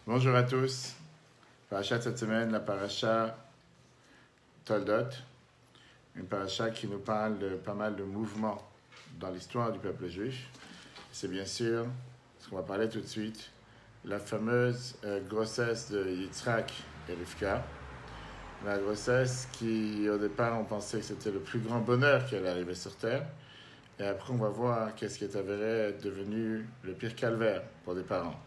Bonjour à tous. Paracha de cette semaine, la paracha Toldot, une paracha qui nous parle de pas mal de mouvements dans l'histoire du peuple juif. C'est bien sûr, ce qu'on va parler tout de suite, la fameuse grossesse de Yitzhak et Rivka. La grossesse qui, au départ, on pensait que c'était le plus grand bonheur qui allait arriver sur Terre. Et après, on va voir qu'est-ce qui est avéré être devenu le pire calvaire pour des parents.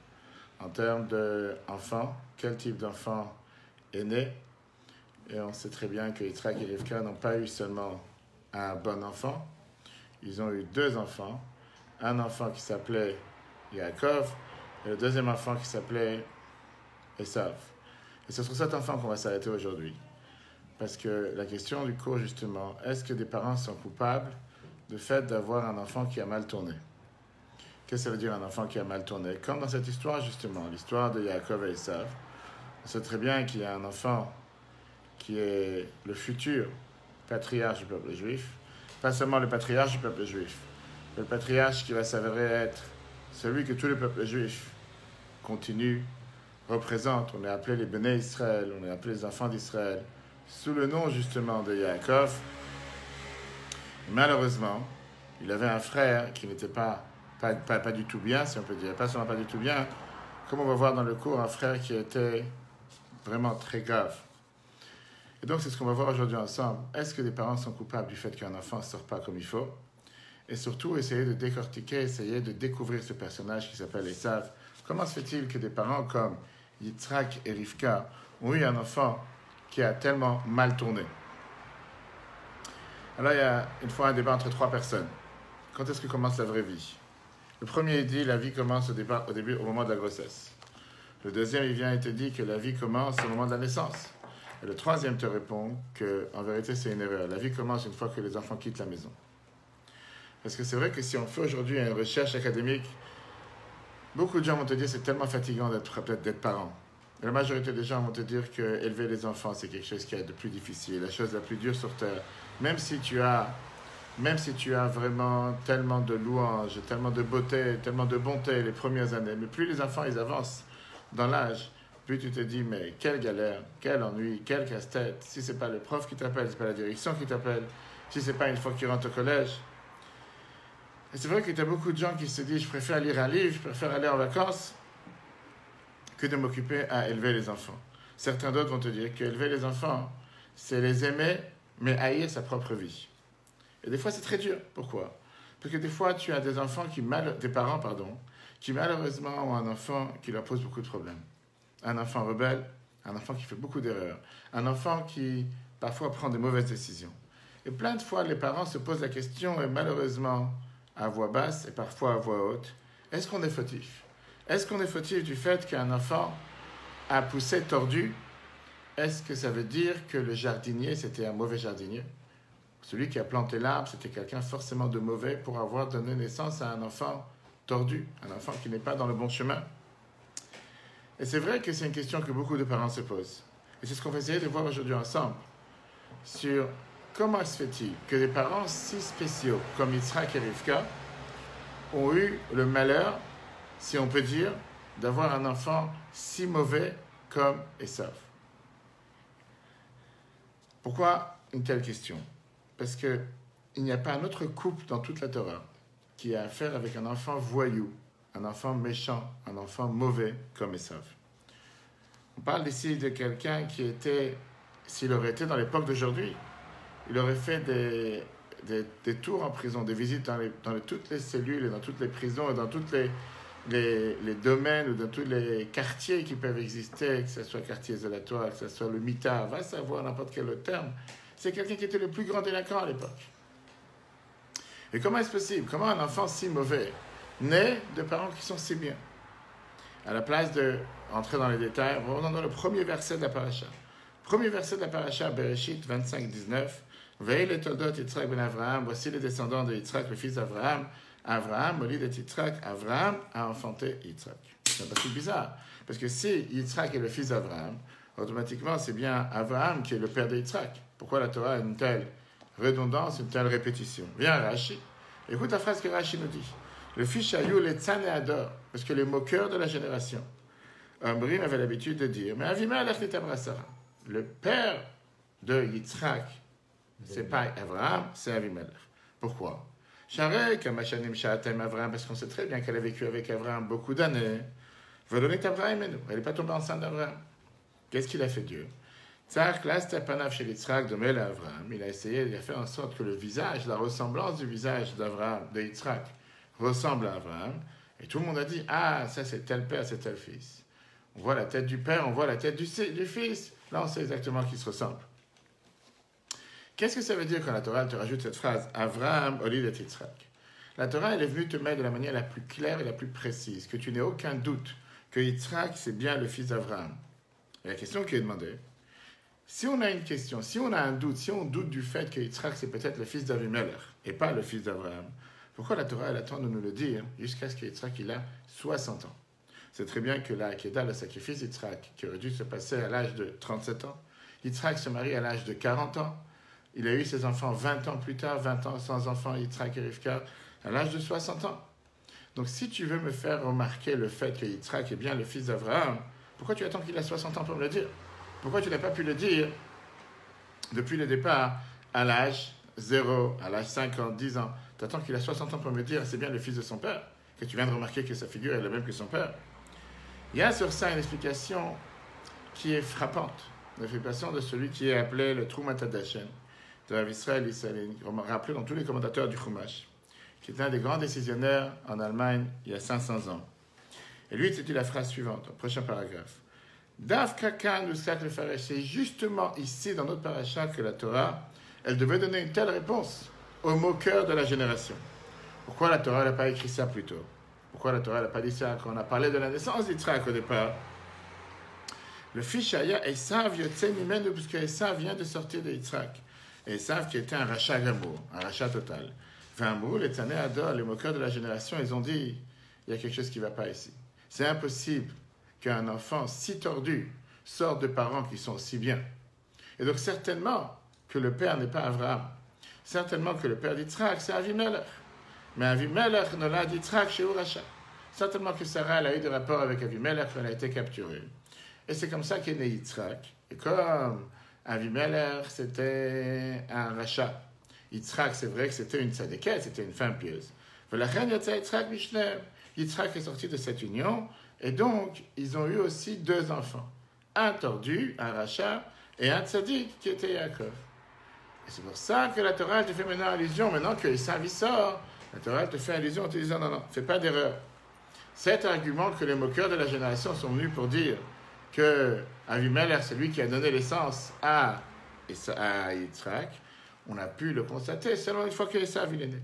En termes d'enfants, quel type d'enfant est né? Et on sait très bien que Yitzhak et Rivka n'ont pas eu seulement un bon enfant, ils ont eu deux enfants. Un enfant qui s'appelait Yaakov et le deuxième enfant qui s'appelait Esav. Et c'est sur cet enfant qu'on va s'arrêter aujourd'hui. Parce que la question du cours, justement, est-ce que des parents sont coupables du fait d'avoir un enfant qui a mal tourné? Qu'est-ce que ça veut dire un enfant qui a mal tourné? Comme dans cette histoire, justement, l'histoire de Yaakov et Esav. On sait très bien qu'il y a un enfant qui est le futur patriarche du peuple juif. Pas seulement le patriarche du peuple juif, mais le patriarche qui va s'avérer être celui que tout le peuple juif continue, représente. On est appelé les Béné Israël, on est appelé les enfants d'Israël, sous le nom justement de Yaakov. Malheureusement, il avait un frère qui n'était pas du tout bien, si on peut dire, pas seulement pas du tout bien, comme on va voir dans le cours, un frère qui était vraiment très grave. Et donc, c'est ce qu'on va voir aujourd'hui ensemble. Est-ce que les parents sont coupables du fait qu'un enfant ne sort pas comme il faut? Et surtout, essayer de décortiquer, essayer de découvrir ce personnage qui s'appelle Esav. Comment se fait-il que des parents comme Yitzhak et Rivka ont eu un enfant qui a tellement mal tourné? Alors, il y a une fois un débat entre trois personnes. Quand est-ce que commence la vraie vie? Le premier dit la vie commence au début, au moment de la grossesse. Le deuxième, il vient et te dit que la vie commence au moment de la naissance. Et le troisième te répond qu'en vérité, c'est une erreur. La vie commence une fois que les enfants quittent la maison. Parce que c'est vrai que si on fait aujourd'hui une recherche académique, beaucoup de gens vont te dire que c'est tellement fatigant d'être parent. Et la majorité des gens vont te dire qu'élever les enfants, c'est quelque chose qui est de plus difficile, la chose la plus dure sur Terre. Même si tu as vraiment tellement de louanges, tellement de beauté, tellement de bonté les premières années, mais plus les enfants ils avancent dans l'âge, plus tu te dis, mais quelle galère, quel ennui, quel casse-tête. Si ce n'est pas le prof qui t'appelle, si ce n'est pas la direction qui t'appelle, si ce n'est pas une fois qu'ils rentrent au collège. Et c'est vrai qu'il y a beaucoup de gens qui se disent, je préfère lire un livre, je préfère aller en vacances, que de m'occuper à élever les enfants. Certains d'autres vont te dire qu'élever les enfants, c'est les aimer, mais haïr sa propre vie. Et des fois, c'est très dur. Pourquoi? Parce que des fois, tu as des parents qui malheureusement ont un enfant qui leur pose beaucoup de problèmes. Un enfant rebelle, un enfant qui fait beaucoup d'erreurs, un enfant qui parfois prend de mauvaises décisions. Et plein de fois, les parents se posent la question, et malheureusement, à voix basse et parfois à voix haute, est-ce qu'on est fautif? Est-ce qu'on est fautif du fait qu'un enfant a poussé tordu? Est-ce que ça veut dire que le jardinier, c'était un mauvais jardinier? Celui qui a planté l'arbre, c'était quelqu'un forcément de mauvais pour avoir donné naissance à un enfant tordu, un enfant qui n'est pas dans le bon chemin. Et c'est vrai que c'est une question que beaucoup de parents se posent. Et c'est ce qu'on va essayer de voir aujourd'hui ensemble, sur comment se fait-il que des parents si spéciaux comme Yitzhak et Rivka ont eu le malheur, si on peut dire, d'avoir un enfant si mauvais comme Esav. Pourquoi une telle question? Parce qu'il n'y a pas un autre couple dans toute la Torah qui a affaire avec un enfant voyou, un enfant méchant, un enfant mauvais comme Esav. On parle ici de quelqu'un qui était, s'il aurait été dans l'époque d'aujourd'hui, il aurait fait des tours en prison, des visites dans toutes les cellules, et dans toutes les prisons, et dans tous les domaines, ou dans tous les quartiers qui peuvent exister, que ce soit quartier isolatoire, que ce soit le mitard, va savoir n'importe quel autre terme. C'est quelqu'un qui était le plus grand délinquant à l'époque. Et comment est-ce possible? Comment un enfant si mauvais naît de parents qui sont si bien? À la place d'entrer dans les détails, on va dans le premier verset de la paracha. Premier verset de la paracha, Bereshit 25-19. Veille les Toldot Yitzhak ben Avraham, voici les descendants de Yitzhak, le fils d'Avraham. Avraham, Molid et Yitzhak, Avraham a enfanté Yitzhak. C'est un peu bizarre, parce que si Yitzhak est le fils d'Avraham, automatiquement c'est bien Avraham qui est le père de Yitzhak. Pourquoi la Torah a une telle redondance, une telle répétition? Viens Rashi, écoute la phrase que Rashi nous dit. Le fils Shayou les Tzanéador, parce que les moqueurs de la génération. Omrim avait l'habitude de dire, mais Avimelech n'était Sarah. Le père de Yitzhak, c'est pas Abraham, c'est Avimelech. Pourquoi? Parce qu'on sait très bien qu'elle a vécu avec Abraham beaucoup d'années. Elle n'est pas tombée enceinte d'Abraham. Qu'est-ce qu'il a fait Dieu? Il a essayé de faire en sorte que le visage, la ressemblance du visage d'Abraham, de Yitzhak, ressemble à Abraham. Et tout le monde a dit, ah, ça c'est tel père, c'est tel fils. On voit la tête du père, on voit la tête du fils. Là, on sait exactement qui se ressemble. Qu'est-ce que ça veut dire quand la Torah te rajoute cette phrase « Avraham au lieu de Yitzhak » La Torah, elle est venue te mettre de la manière la plus claire et la plus précise, que tu n'aies aucun doute que Yitzhak, c'est bien le fils d'Avraham. Et la question qui est demandée, si on a une question, si on a un doute, si on doute du fait que Yitzhak, c'est peut-être le fils d'Avimelech et pas le fils d'Avraham, pourquoi la Torah, elle attend de nous le dire jusqu'à ce que Yitzhak, il a 60 ans? C'est très bien que la Akedah, le sacrifice Yitzhak, qui aurait dû se passer à l'âge de 37 ans, Yitzhak se marie à l'âge de 40 ans, il a eu ses enfants 20 ans plus tard, 20 ans sans enfants, Yitzhak et Rivka, à l'âge de 60 ans. Donc si tu veux me faire remarquer le fait que Yitzhak est bien le fils d'Avraham, pourquoi tu attends qu'il a 60 ans pour me le dire? Pourquoi tu n'as pas pu le dire depuis le départ, à l'âge 0, à l'âge 5 ans, 10 ans? Tu attends qu'il a 60 ans pour me dire c'est bien le fils de son père, que tu viens de remarquer que sa figure est la même que son père. Il y a sur ça une explication qui est frappante, l'explication de celui qui est appelé le Trumat Hadashen, de Rav Israël Issaline, rappelé dans tous les commentateurs du Chumash, qui est un des grands décisionnaires en Allemagne il y a 500 ans. Et lui, il dit la phrase suivante, au prochain paragraphe. Dav Kakan Uskak le Faresh, c'est justement ici, dans notre paracha, que la Torah, elle devait donner une telle réponse au moqueur de la génération. Pourquoi la Torah n'a pas écrit ça plus tôt? Pourquoi la Torah n'a pas dit ça quand on a parlé de la naissance d'Yitzhak au départ? Le fils Shaya, Esav Yotze Mimenu, puisque Esav vient de sortir de Yitzhak. Esav qui était un rachat gamour, un rachat total. Vamour, les Tané Ador, les moqueurs de la génération, ils ont dit, il y a quelque chose qui ne va pas ici. C'est impossible qu'un enfant si tordu sorte de parents qui sont si bien. Et donc certainement que le père n'est pas Avraham. Certainement que le père d'Yitzhak, c'est Avimelech. Mais Avimelech ne l'a d'Yitzhak chez Uracha. Certainement que Sarah elle a eu des rapports avec Avimelech quand elle a été capturée. Et c'est comme ça qu'est né Yitzhak. Et comme Avimelech, c'était un rachat. Yitzhak, c'est vrai que c'était une tzadékette, c'était une femme pieuse. Yitzhak est sorti de cette union, et donc, ils ont eu aussi 2 enfants. Un tordu, un rachat, et un tzadik qui était Yaakov. Et c'est pour ça que la Torah te fait maintenant allusion, maintenant que Esav sort, la Torah te fait allusion en te disant non, fais pas d'erreur. Cet argument que les moqueurs de la génération sont venus pour dire que Avimelech, c'est lui qui a donné l'essence à Yitzhak, on a pu le constater seulement une fois que Esav est né.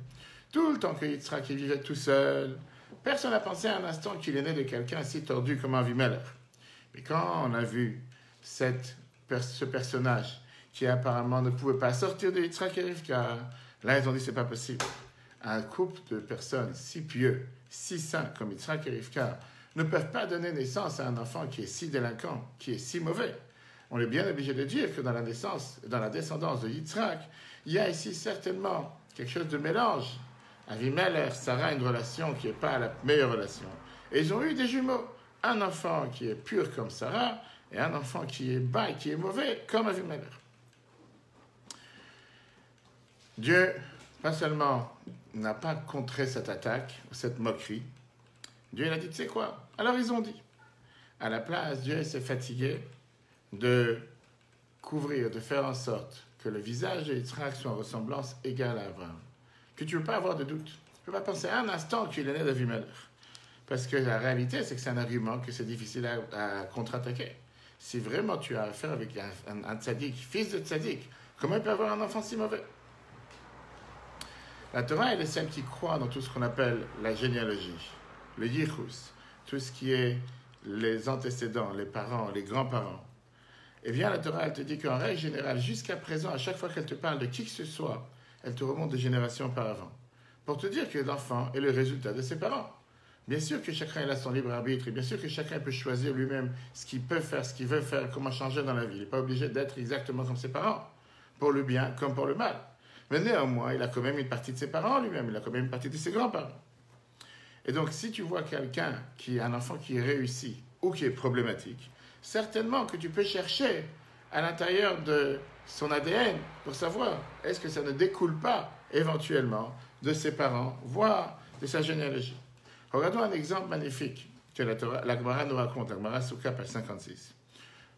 Tout le temps que Yitzhak vivait tout seul, personne n'a pensé un instant qu'il est né de quelqu'un si tordu comme Avimelech. Mais quand on a vu ce personnage qui apparemment ne pouvait pas sortir de Yitzhak et Rivka, là ils ont dit c'est pas possible. Un couple de personnes si pieux, si saints comme Yitzhak et Rivka ne peuvent pas donner naissance à un enfant qui est si délinquant, qui est si mauvais. On est bien obligé de dire que dans la descendance de Yitzhak, il y a ici certainement quelque chose de mélange. Avimelech, Sarah a une relation qui n'est pas la meilleure relation. Et ils ont eu des jumeaux. Un enfant qui est pur comme Sarah et un enfant qui est bas et qui est mauvais comme Avimelech. Dieu, pas seulement n'a pas contré cette attaque, cette moquerie, Dieu il a dit, tu sais quoi? Alors ils ont dit. À la place, Dieu s'est fatigué de couvrir, de faire en sorte que le visage de Yitzhak soit en ressemblance égale à Abraham. Que tu ne peux pas avoir de doute. Tu ne peux pas penser un instant qu'il est né d'Avimelech. Parce que la réalité, c'est que c'est un argument que c'est difficile à contre-attaquer. Si vraiment tu as affaire avec un tzaddik, fils de tzaddik, comment il peut avoir un enfant si mauvais? La Torah, elle est celle qui croit dans tout ce qu'on appelle la généalogie, le yichus, tout ce qui est les antécédents, les parents, les grands-parents. Eh bien, la Torah, elle te dit qu'en règle générale, jusqu'à présent, à chaque fois qu'elle te parle de qui que ce soit, elle te remonte de générations auparavant. Pour te dire que l'enfant est le résultat de ses parents. Bien sûr que chacun a son libre arbitre, et bien sûr que chacun peut choisir lui-même ce qu'il peut faire, ce qu'il veut faire, comment changer dans la vie. Il n'est pas obligé d'être exactement comme ses parents, pour le bien comme pour le mal. Mais néanmoins, il a quand même une partie de ses parents lui-même, il a quand même une partie de ses grands-parents. Et donc, si tu vois quelqu'un qui est un enfant qui réussit, ou qui est problématique, certainement que tu peux chercher à l'intérieur de son ADN pour savoir est-ce que ça ne découle pas éventuellement de ses parents, voire de sa généalogie. Regardons un exemple magnifique que la Gemara nous raconte, la Gemara Souka, page 56,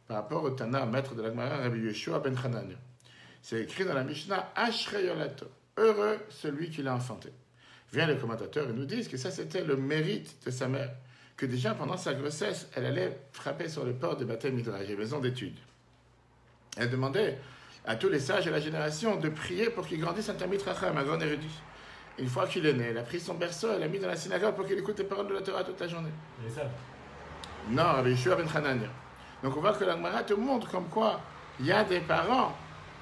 par rapport au Tana, maître de la Gemara, Rabbi Yeshua ben Hanania. C'est écrit dans la Mishnah, Ashrei Yolato, heureux celui qui l'a enfanté. Vient le commentateur et nous dit que ça c'était le mérite de sa mère, que déjà pendant sa grossesse, elle allait frapper sur le port de Bate Midrash, les maisons d'études. Elle demandait à tous les sages de la génération de prier pour qu'il grandisse un Talmid Chacham, un grand érudit. Une fois qu'il est né, elle a pris son berceau, elle l'a mis dans la synagogue pour qu'il écoute les paroles de la Torah toute la journée. Et ça? Non, Rabbi Yeshua ben Hanania. Donc on voit que la Gemara te montre comme quoi il y a des parents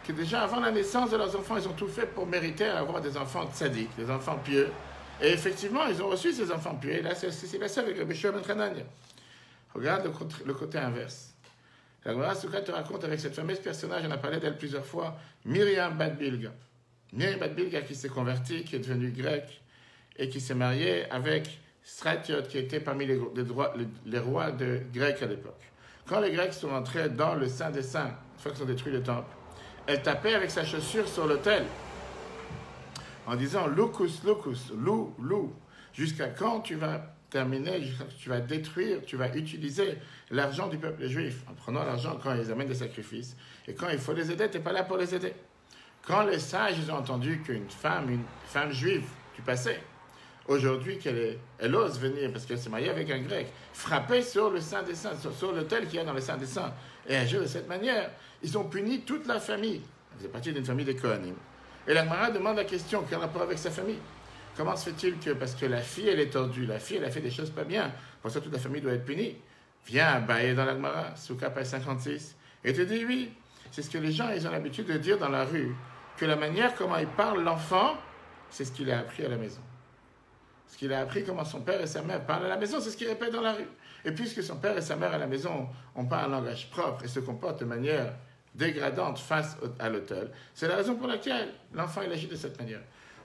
qui déjà avant la naissance de leurs enfants, ils ont tout fait pour mériter avoir des enfants tzaddik, des enfants pieux. Et effectivement, ils ont reçu ces enfants pieux. Et là, c'est passé avec Rabbi Yeshua ben Hanania. Regarde le côté inverse. La Gemara Souka te raconte avec cette fameuse personnage, on a parlé d'elle plusieurs fois, Miriam Bat Bilga. Miriam Bat Bilga qui s'est convertie, qui est devenue grecque et qui s'est mariée avec Stratiot, qui était parmi les rois de Grecs à l'époque. Quand les Grecs sont entrés dans le Saint des Saints, une fois qu'ils ont détruit le temple, elle tapait avec sa chaussure sur l'autel en disant « Lucus, lucus, lou, lou ». Jusqu'à quand tu vas terminer, jusqu'à quand tu vas détruire, tu vas utiliser l'argent du peuple juif, en prenant l'argent quand ils amènent des sacrifices. Et quand il faut les aider, tu n'es pas là pour les aider. Quand les sages ils ont entendu qu'une femme juive du passé, aujourd'hui elle ose venir, parce qu'elle s'est mariée avec un grec, frapper sur le Saint des Saints, sur l'autel qu'il y a dans le Saint des Saints, et agir de cette manière, ils ont puni toute la famille. Elle faisait partie d'une famille des Kohanim. Et la Gemara demande la question, quel rapport avec sa famille? Comment se fait-il que, parce que la fille, elle est tordue, la fille, elle a fait des choses pas bien, pour ça toute la famille doit être punie? Viens bailler dans la Gemara, Souka, page 56, et te dis oui. C'est ce que les gens, ils ont l'habitude de dire dans la rue, que la manière comment il parle l'enfant, c'est ce qu'il a appris à la maison. Ce qu'il a appris comment son père et sa mère parlent à la maison, c'est ce qu'il répète dans la rue. Et puisque son père et sa mère à la maison n'ont pas un langage propre et se comportent de manière dégradante face à l'autel, c'est la raison pour laquelle l'enfant il agit de cette manière.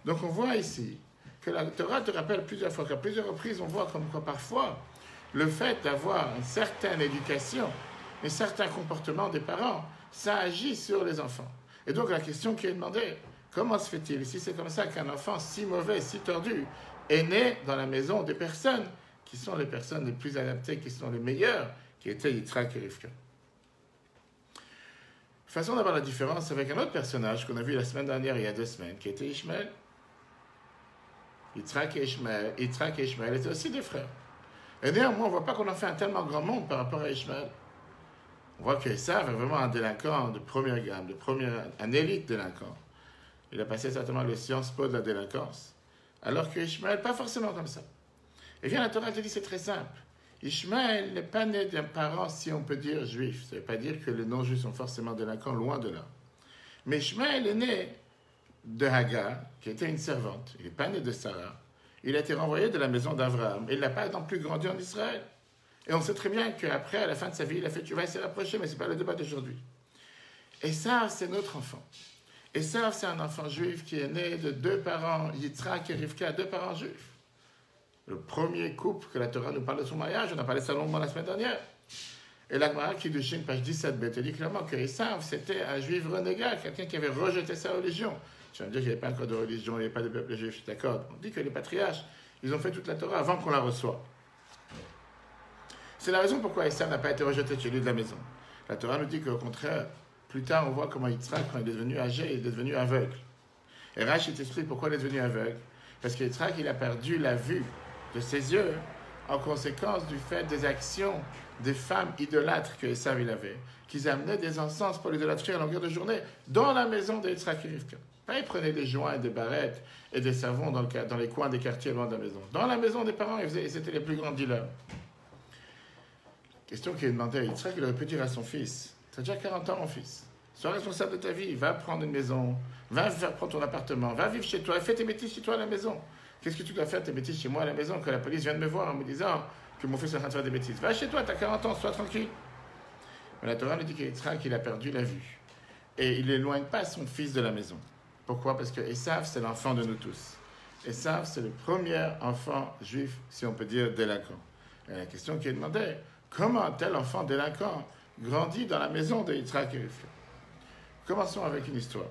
Donc on voit ici que la Torah te rappelle plusieurs fois, qu'à plusieurs reprises on voit comme quoi parfois le fait d'avoir une certaine éducation, un certain comportement des parents, ça agit sur les enfants. Et donc la question qui est demandée, comment se fait-il, si c'est comme ça qu'un enfant si mauvais, si tordu, est né dans la maison des personnes qui sont les personnes les plus adaptées, qui sont les meilleures, qui étaient Yitzhak et Rivka. Façon d'avoir la différence avec un autre personnage qu'on a vu la semaine dernière, il y a 2 semaines, qui était Ishmaël. Yitzhak et Ishmaël étaient aussi des frères. Et néanmoins, on ne voit pas qu'on en fait un tellement grand monde par rapport à Ishmaël. On voit qu'Esav est vraiment un délinquant de première gamme, un élite délinquant. Il a passé certainement les Sciences Po de la délinquance. Alors que Ishmaël, pas forcément comme ça. Et bien la Torah te dit, c'est très simple. Ishmaël n'est pas né d'un parent, si on peut dire, juif. Ça ne veut pas dire que les non-juifs sont forcément délinquants, loin de là. Mais Ishmaël est né de Hagar, qui était une servante. Il n'est pas né de Sarah. Il a été renvoyé de la maison d'Abraham. Il n'a pas non plus grandi en Israël. Et on sait très bien qu'après, à la fin de sa vie, il a fait, tu vas s'est rapproché, mais ce n'est pas le débat d'aujourd'hui. Et ça, c'est notre enfant. Et ça, c'est un enfant juif qui est né de 2 parents, Yitzhak et Rivka, 2 parents juifs. Le premier couple que la Torah nous parle de son mariage, on a parlé de ça longuement la semaine dernière. Et la Gemara qui Kiddushin, page 17b, te dit clairement que Esav, c'était un juif renégat, quelqu'un qui avait rejeté sa religion. Tu vas me dire qu'il n'y avait pas encore de religion, il n'y avait pas de peuple juif, je suis d'accord. On dit que les patriarches, ils ont fait toute la Torah avant qu'on la reçoive. C'est la raison pourquoi Esav n'a pas été rejeté chez lui de la maison. La Torah nous dit qu'au contraire, plus tard, on voit comment Yitzhak, quand il est devenu âgé, il est devenu aveugle. Et Rashi t'explique pourquoi il est devenu aveugle. Parce que Yitzhak, il a perdu la vue de ses yeux en conséquence du fait des actions des femmes idolâtres que Esav il avait, qu'ils amenaient des encens pour l'idolâtrie à longueur de journée dans la maison de Yitzhak et Rivka. Pas ils prenaient des joints et des barrettes et des savons dans les coins des quartiers loin de la maison. Dans la maison des parents, c'était les plus grands dealers. Question qui est demandée à Yitzhak, il aurait pu dire à son fils, tu as déjà 40 ans mon fils, sois responsable de ta vie, va prendre une maison, va prendre ton appartement, va vivre chez toi, fais tes bêtises chez toi à la maison. Qu'est-ce que tu dois faire tes bêtises chez moi à la maison quand la police vient de me voir en me disant que mon fils est en train de faire des bêtises? Va chez toi, tu as 40 ans, sois tranquille. Mais la Torah nous dit qu'il a perdu la vue. Et il n'éloigne pas son fils de la maison. Pourquoi? Parce que Esav, c'est l'enfant de nous tous. Esav, c'est le premier enfant juif, si on peut dire, délinquant. Et la question qui est demandée, Comment un tel enfant délinquant grandit dans la maison de Yitzhak et Rivka? Commençons avec une histoire.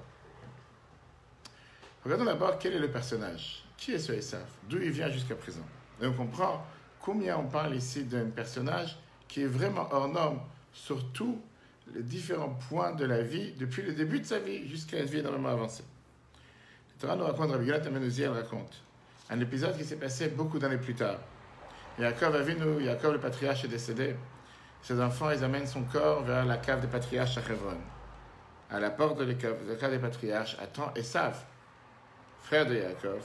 Regardons d'abord quel est le personnage. Qui est ce Esav? D'où il vient jusqu'à présent? Et on comprend combien on parle ici d'un personnage qui est vraiment hors norme sur tous les différents points de la vie, depuis le début de sa vie jusqu'à une vie énormément avancée. Le Torah nous raconte, Rabbi Yonath Amenuziel raconte, un épisode qui s'est passé beaucoup d'années plus tard. Yaakov Avinu, Yaakov le patriarche est décédé. Ses enfants, ils amènent son corps vers la cave des patriarches à Hebron. À la porte de la cave des patriarches attend Esav, frère de Yaakov,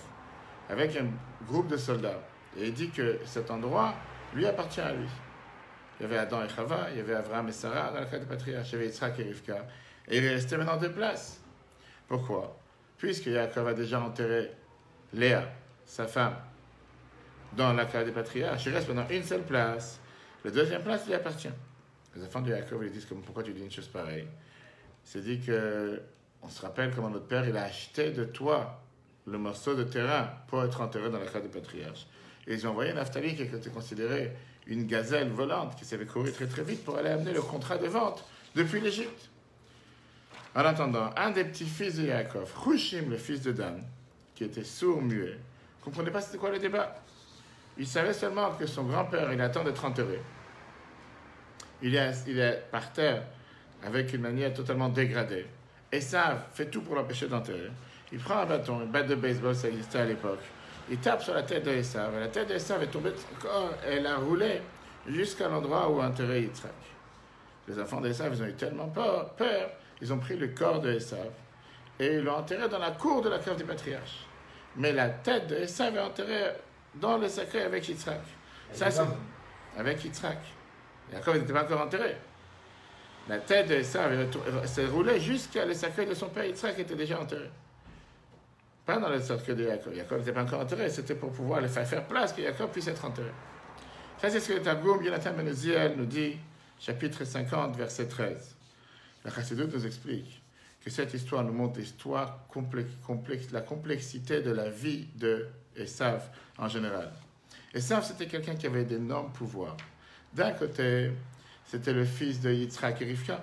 avec un groupe de soldats. Et il dit que cet endroit lui appartient à lui. Il y avait Adam et Chava, il y avait Abraham et Sarah dans la cave des patriarches, il y avait Yitzhak et Rivka. Et il restait maintenant 2 places. Pourquoi? Puisque Yaakov a déjà enterré Léa, sa femme, dans la cave des patriarches, il reste maintenant une seule place. La deuxième place lui appartient. Les enfants de Yaakov lui disent pourquoi tu dis une chose pareille? C'est dit que on se rappelle comment notre père il a acheté de toi le morceau de terrain pour être enterré dans la cave des patriarches. Et ils ont envoyé Naphtali qui était considéré une gazelle volante qui savait courir très très vite pour aller amener le contrat de vente depuis l'Égypte. En attendant, un des petits-fils de Yaakov, Hushim, le fils de Dan, qui était sourd-muet, ne comprenait pas c'était quoi le débat. Il savait seulement que son grand-père, il attend d'être enterré. Il est par terre avec une manière totalement dégradée. Esav fait tout pour l'empêcher d'enterrer. Il prend un bâton, une batte de baseball, ça existait à l'époque. Il tape sur la tête de Esav. Et la tête de Esav est tombée encore, elle a roulé jusqu'à l'endroit où enterré Yitzhak. Les enfants d'Esav, ils ont eu tellement peur, ils ont pris le corps de Esav et ils l'ont enterré dans la cour de la cave des patriarches. Mais la tête de Esav est enterrée dans le sacré avec Yitzhak. Ça, c'est avec Yitzhak. Yaakov n'était pas encore enterré. La tête de Esav s'est roulée jusqu'à le sacré de son père Yitzhak qui était déjà enterré. Pas dans le sacré de Yaakov. Yaakov n'était pas encore enterré. C'était pour pouvoir le faire place que Yaakov puisse être enterré. Ça, c'est ce que le Targum Yonatan ben Uziel nous dit, chapitre 50, verset 13. La Chassidut nous explique que cette histoire nous montre l'histoire complexe, la complexité de la vie de Esav en général. Esav, c'était quelqu'un qui avait d'énormes pouvoirs. D'un côté, c'était le fils de Yitzhak et Rivka.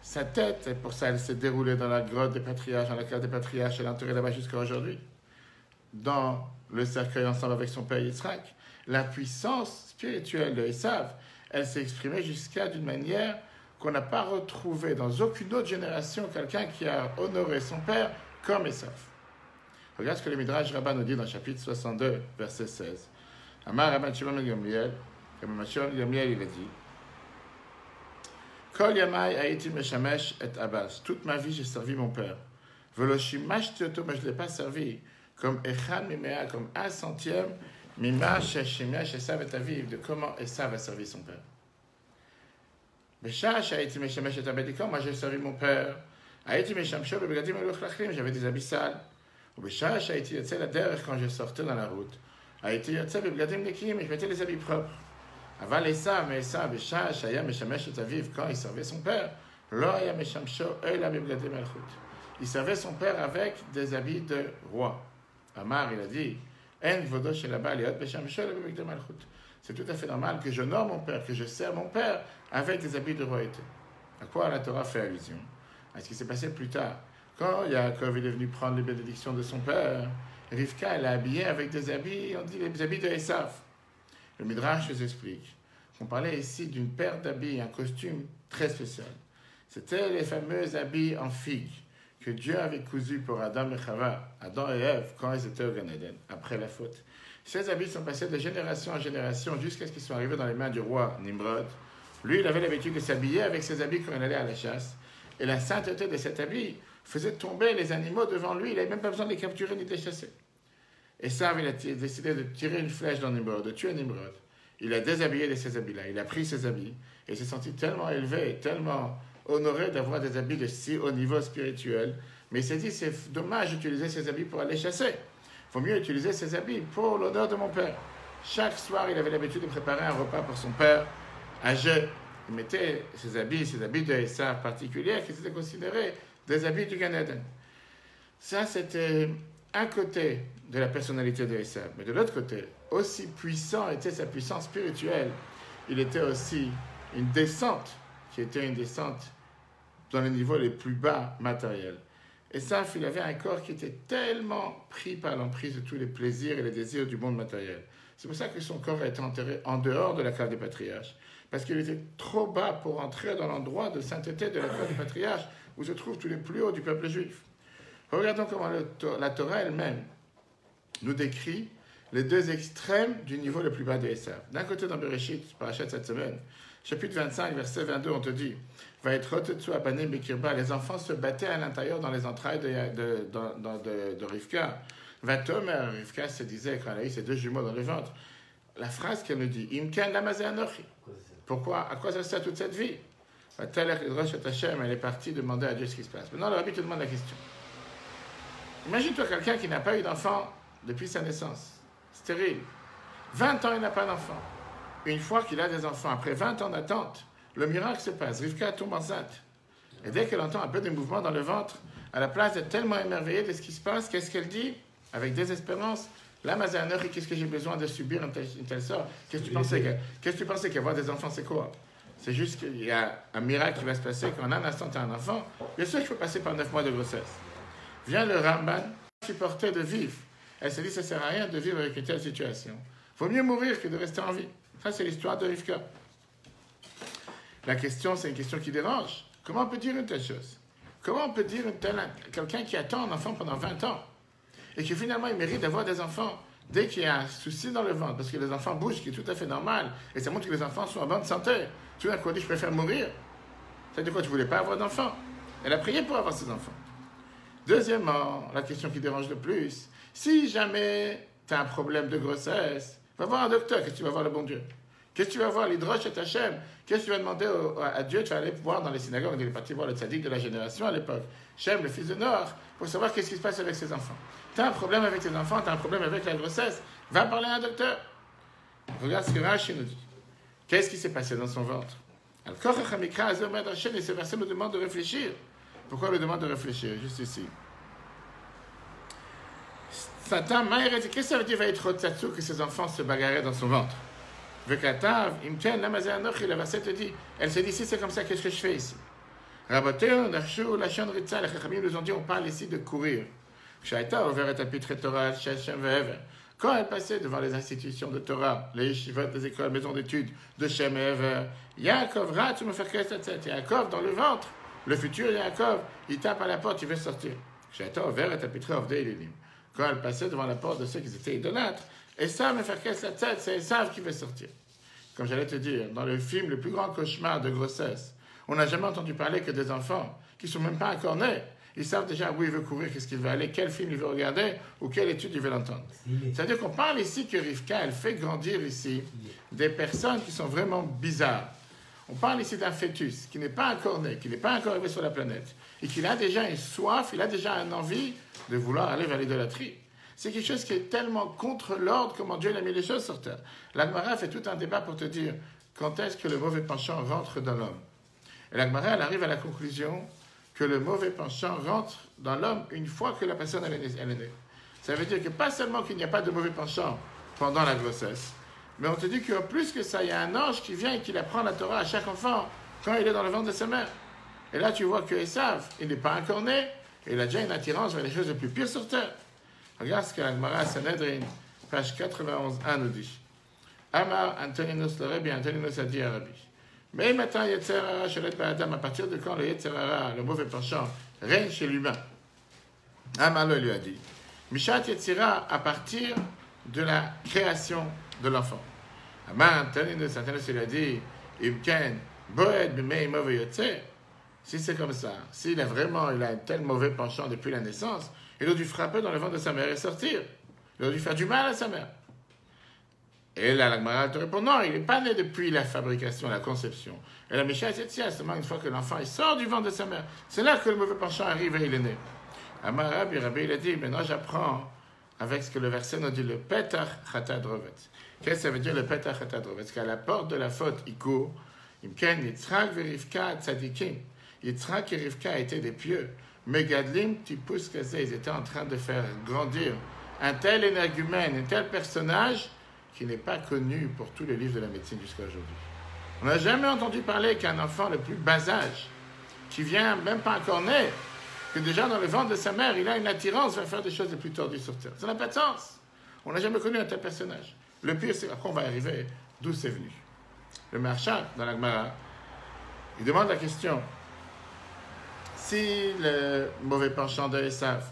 Sa tête, et pour ça, elle s'est déroulée dans la grotte des patriarches, dans la cave des patriarches, elle est enterrée là-bas jusqu'à aujourd'hui. Dans le cercueil ensemble avec son père Yitzhak, la puissance spirituelle de Esav, elle s'est exprimée jusqu'à d'une manière qu'on n'a pas retrouvée dans aucune autre génération quelqu'un qui a honoré son père comme Esav. Regarde ce que le Midrash Rabbah nous dit dans le chapitre 62, verset 16. Amar Rabban Shimon ben Gamliel, comme Rabban Shimon ben Gamliel, il a dit Kol yamai haïti meshamesh et abbas. Toute ma vie, j'ai servi mon père. Veloshimashti oto, mais je ne l'ai pas servi comme echan mimea, comme 1/100 mima sheshimiach Esav et aviv, de comment Esav a servi son père. Beshash haïti meshamesh et abedikam, moi j'ai servi mon père. Haïti meshamsho bebegadim eloch lachlim, j'avais des habits sales. Ou beshash haïti yatzel aderech, quand je sortais dans la route. Haïti yatzel bebegadim nekim, et je mettais les habits propres. Aval Esav, mais Esav, Beshash, Haya Meshamesh et Aviv, quand il servait son père, Lo Haya Meshamsho, Eila Bibgadim Malchut. Il servait son père avec des habits de roi. Amar, il a dit, En Vodo Shelaba, Liot Beshamsho, Eila Bibgadim Malchut. C'est tout à fait normal que j'honore mon père, que je sers mon père avec des habits de royauté. À quoi la Torah fait allusion? À ce qui s'est passé plus tard. Quand Yaakov est venu prendre les bénédictions de son père, Rivka, elle a habillé avec des habits, on dit les habits de Esav. Le Midrash nous explique qu'on parlait ici d'une paire d'habits, un costume très spécial. C'était les fameux habits en figue que Dieu avait cousus pour Adam et Chava, Adam et Ève, quand ils étaient au Gan Eden, après la faute. Ces habits sont passés de génération en génération jusqu'à ce qu'ils soient arrivés dans les mains du roi Nimrod. Lui, il avait l'habitude de s'habiller avec ses habits quand il allait à la chasse. Et la sainteté de cet habit faisait tomber les animaux devant lui. Il n'avait même pas besoin de les capturer ni de les chasser. Et ça, il a décidé de tirer une flèche dans Nimrod, de tuer Nimrod. Il a déshabillé de ces habits-là. Il a pris ces habits et il s'est senti tellement élevé, tellement honoré d'avoir des habits de si haut niveau spirituel. Mais il s'est dit, c'est dommage d'utiliser ces habits pour aller chasser. Il faut mieux utiliser ces habits pour l'honneur de mon père. Chaque soir, il avait l'habitude de préparer un repas pour son père âgé. Il mettait ses habits de Esav particuliers qui étaient considérés des habits du Gan Eden. Ça, c'était un côté de la personnalité de Esav, mais de l'autre côté, aussi puissant était sa puissance spirituelle il était aussi une descente, qui était une descente dans les niveaux les plus bas matériels. Esav, il avait un corps qui était tellement pris par l'emprise de tous les plaisirs et les désirs du monde matériel. C'est pour ça que son corps a été enterré en dehors de la cave des patriarches. Parce qu'il était trop bas pour entrer dans l'endroit de sainteté de la cave des patriarches, où se trouvent tous les plus hauts du peuple juif. Regardons comment la Torah elle-même nous décrit les deux extrêmes du niveau le plus bas de Esav. D'un côté, dans Bereshit, parachat cette semaine, chapitre 25, verset 22, on te dit « Va être rotetsu abanim bekirba » les enfants se battaient à l'intérieur dans les entrailles de Rivka. Vatomer, Rivka se disait, quand elle a eu ses deux jumeaux dans le ventre, la phrase qu'elle nous dit « Imken lamazé anochi » Pourquoi? À quoi ça sert toute cette vie? Elle est partie demander à Dieu ce qui se passe. Maintenant, le rabbi te demande la question. Imagine-toi quelqu'un qui n'a pas eu d'enfant depuis sa naissance. Stérile. 20 ans, il n'a pas d'enfant. Une fois qu'il a des enfants, après 20 ans d'attente, le miracle se passe. Rivka tombe enceinte. Et dès qu'elle entend un peu de mouvement dans le ventre, à la place d'être tellement émerveillée de ce qui se passe, qu'est-ce qu'elle dit? Avec désespérance, là, Mazaneur, qu'est-ce que j'ai besoin de subir une telle sorte? Qu'est-ce que tu pensais qu'avoir des enfants, c'est quoi? C'est juste qu'il y a un miracle qui va se passer, qu'en un instant, tu as un enfant. Bien sûr qu'il faut passer par 9 mois de grossesse. Vient le Ramban, supporter de vivre. Elle se dit, ça ne sert à rien de vivre avec une telle situation. Il vaut mieux mourir que de rester en vie. Ça, c'est l'histoire de Rivka. La question, c'est une question qui dérange. Comment on peut dire une telle chose? Comment on peut dire quelqu'un qui attend un enfant pendant 20 ans et qui finalement il mérite d'avoir des enfants dès qu'il y a un souci dans le ventre, parce que les enfants bougent, ce qui est tout à fait normal, et ça montre que les enfants sont en bonne santé. Tout d'un coup, on dit, je préfère mourir. Ça veut dire quoi? Tu ne voulais pas avoir d'enfants? Elle a prié pour avoir ses enfants. Deuxièmement, la question qui dérange le plus, si jamais tu as un problème de grossesse, va voir un docteur, qu'est-ce que tu vas voir le bon Dieu? Qu'est-ce que tu vas voir l'Hydroche et Hachem? Qu'est-ce que tu vas demander à Dieu? Tu vas aller voir dans les synagogues, il est parti voir le tzaddik de la génération à l'époque, Shem, le fils de Noach, pour savoir qu'est-ce qui se passe avec ses enfants. Tu as un problème avec tes enfants, tu as un problème avec la grossesse, va parler à un docteur. Regarde ce que Rashi nous dit. Qu'est-ce qui s'est passé dans son ventre? Et ce verset nous demande de réfléchir. Pourquoi on lui demande de réfléchir? Juste ici. Satan, qu'est-ce que ça veut dire va être rotsatsu que ses enfants se bagarraient dans son ventre? Vekatav, imken, lamazé anochi, le verset te dit, elle se dit, si c'est comme ça, qu'est-ce que je fais ici? Raboteur, Nachou, Lachon Ritza, les Chachamim nous ont dit, on parle ici de courir. Shaita, ouvert et apitre Torah, Shachem Ve'ever. Quand elle passait devant les institutions de Torah, les yeshivot, les écoles, maisons d'études de Shem et Ever, Yaakov, Rat, tu me fais qu'est-ce que Yaakov dans le ventre, le futur Yaakov, il tape à la porte, il veut sortir. Shaita, ouvert et apitre Ovdei Lilim. Quand elle passait devant la porte de ceux qui étaient idolâtres, Esav me fait qu'est-ce que c'est Esav qui veut sortir. Comme j'allais te dire, dans le film Le plus grand cauchemar de grossesse, on n'a jamais entendu parler que des enfants qui ne sont même pas encore nés. Ils savent déjà où il veut courir, qu'est-ce qu'il veut aller, quel film il veut regarder ou quelle étude il veut l'entendre. C'est-à-dire qu'on parle ici que Rivka, elle fait grandir ici des personnes qui sont vraiment bizarres. On parle ici d'un fœtus qui n'est pas encore né, qui n'est pas encore arrivé sur la planète et qui a déjà une soif, il a déjà une envie de vouloir aller vers l'idolâtrie. C'est quelque chose qui est tellement contre l'ordre, comment Dieu a mis les choses sur terre. La Gemara fait tout un débat pour te dire quand est-ce que le mauvais penchant rentre dans l'homme. Et la Gemara, elle arrive à la conclusion que le mauvais penchant rentre dans l'homme une fois que la personne elle est née. Ça veut dire que pas seulement qu'il n'y a pas de mauvais penchant pendant la grossesse, mais on te dit qu'en plus que ça, il y a un ange qui vient et qui apprend la Torah à chaque enfant quand il est dans le ventre de sa mère. Et là, tu vois que Esav, il n'est pas encore né, et il a déjà une attirance vers les choses les plus pires sur terre. Regarde ce que la Gemara Sanhedrin, page 91a, nous dit. Amar Antoninus le Rabbi, Antoninus a dit à Rabbi. Mais maintenant, Yetzer Hara Sholet Ba'adam, à partir de quand le Yetzer Hara, le mauvais penchant, règne chez l'humain? Amar le lui a dit. Mishat Yetzira, à partir de la création de l'enfant. Amar Antoninus lui a dit. Imken, Boed Bimei Move Yetzer. Si c'est comme ça, s'il a vraiment un tel mauvais penchant depuis la naissance, il a dû frapper dans le ventre de sa mère et sortir. Il a dû faire du mal à sa mère. Et là, la Gemara te répond, non, il n'est pas né depuis la fabrication, la conception. Et la Misha Yetzia, seulement une fois que l'enfant il sort du ventre de sa mère, c'est là que le mauvais penchant arrive et il est né. Amar Rabbi, il a dit, maintenant j'apprends avec ce que le verset nous dit, le Petach Chatad Rovet. Qu'est-ce que ça veut dire le Petach Chatad Rovet? Parce qu'à la porte de la faute, il court. Imken Yitzhak Verivka Tzadikim. Yitzhak et Rivka étaient des pieux. Megadlim, Tipus Kazé, ils étaient en train de faire grandir un tel énergumène, un tel personnage qui n'est pas connu pour tous les livres de la médecine jusqu'à aujourd'hui. On n'a jamais entendu parler qu'un enfant le plus bas âge, qui vient même pas encore né, que déjà dans le ventre de sa mère, il a une attirance vers faire des choses les plus tordues sur terre. Ça n'a pas de sens. On n'a jamais connu un tel personnage. Le pire, c'est après on va arriver d'où c'est venu. Le Maharsha, dans la Gemara, il demande la question. Si le mauvais penchant de Esav